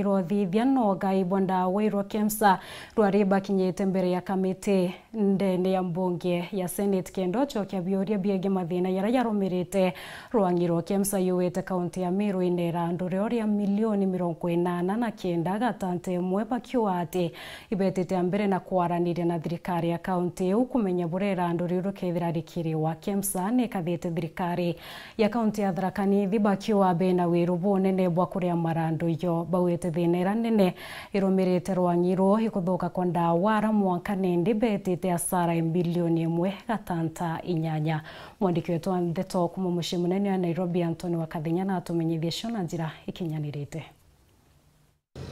rwangiro thithia no gaibwa ndawa irwa Kemsa rwariba kinyete mbere ya kamiti ndene ya mbunge ya Senate kendo chokia Biuria biege mathina yara yarumirite rwangiro Kemsa yuwete kaunti ya MERU ine IRANDU rioria milioni 80 na kenda gatante mwe bakiwa ati IBETITE mbere na kwaranire na thirikari ya kaunti ukumenya bure IRANDU rirukethira rikiriwa Kemsa NIKATHITE thirikari ya kaunti ya THARAKANITHI bakiwa bena wiru bonene bwa kurea MARANDU yo bawete thinera nene irumirite rwangiro ikuthuka kwa ndawa mwaka nindi IBETITE ATHARA bilioni 1.8 mwandiki wetu wa The Talk mumushi munene wa Nairobi Anthony Wakathinya na atumenyithie shona njira ikinyanirite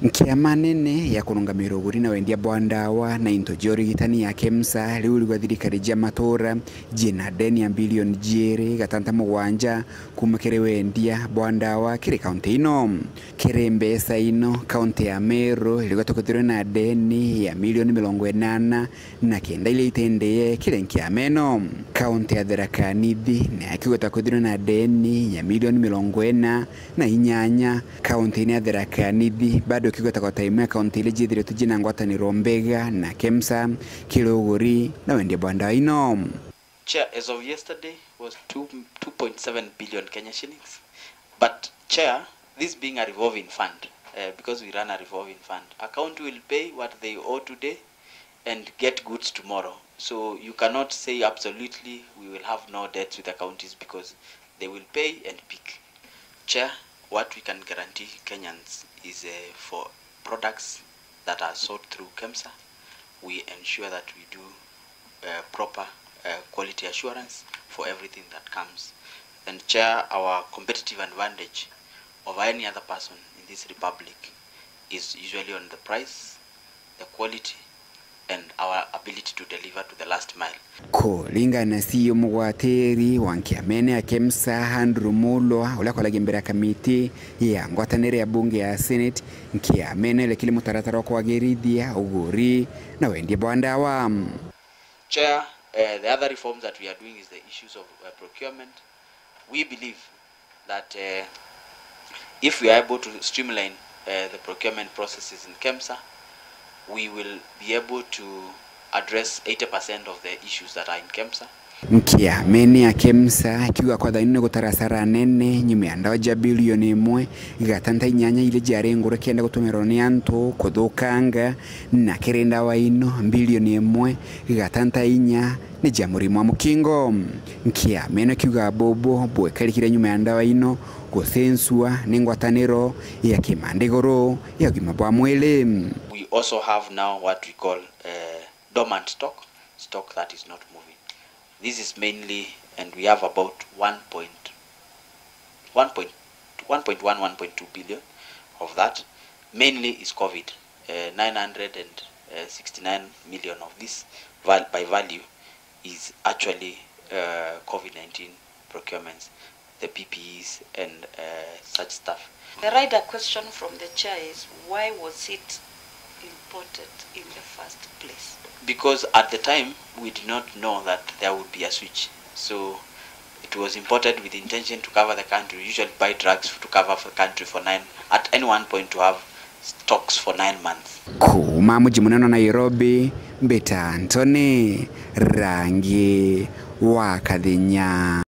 Nkiama nene ya kurungamira uguri na wendia bwandawa na into jori gitani ya Kemsa liuli kwa thirikari ja matora jina deni ya bilioni jere gatanta mugwanja kumakere wendia bwandawa kire kaunti ino kire mbesa ino kaunti ya MERU iligatokothirwe na deni ya milioni 80 na kenda ile itendeye kire nkiameno kaunti ya THARAKANITHI na akigotakothirwe na deni ya milioni 80 na inyanya kaunti ya THARAKANITHI bado kigota kwa taimea kaunti ile jithire tujina ngwataniro BWEGA na Kemsa kilogori na wendia bwandawa ino. Chair, as of yesterday was 2.7 billion Kenya shillings. But Chair, this being a revolving fund, because we run a revolving fund, account will pay what they owe today and get goods tomorrow. So you cannot say absolutely we will have no debts with the counties because they will pay and pick. Chair, what we can guarantee Kenyans is for products that are sold through Kemsa, we ensure that we do proper quality assurance for everything that comes. And Chair, our competitive advantage over any other person in this republic is usually on the price, the quality, and our ability to deliver to the last mile. Kulinga na siyo mugwateri wankiamene ya Kemsa Handru Mulwa ulakola gimbera kamiti ya ngwatanere ya bunge ya Senate nkiamene lekili mutaratara kwa gerithia uguri na wendia bwandawa. Chair, the other reforms that we are doing is the issues of procurement. We believe that if we are able to streamline the procurement processes in Kemsa, we will be able to address 80% of the issues that are in Kemsa. Nkia mene ya Kemsa kiwa kwa dhaini kutarasara nene nyume ndawa bilioni 1 gatanta inyanya ile jarengura kienda kutumira ni anto kuthukanga na kirenda wa ino bilioni 1 gatanta inya ni jamuri mwa mukingo nkia mene kiwa bobo bwekarikira nyume ndawa ino gusensua ningwataniro ya kimandegoro ya gimabwa mwele. We also have now what we call dormant stock that is not moving. This is mainly, and we have about 1.1 1.2 billion of that. Mainly is COVID. 969 million of this by value is actually COVID-19 procurements, the PPEs and such stuff. The rider question from the chair is, why was it imported in the first place? Because at the time we did not know that there would be a switch, so it was imported with the intention to cover the country. We usually buy drugs to cover the country for at any one point to have stocks for 9 months. Kuma mji munene Nairobi Beta Anthony Rangi Wakathinya.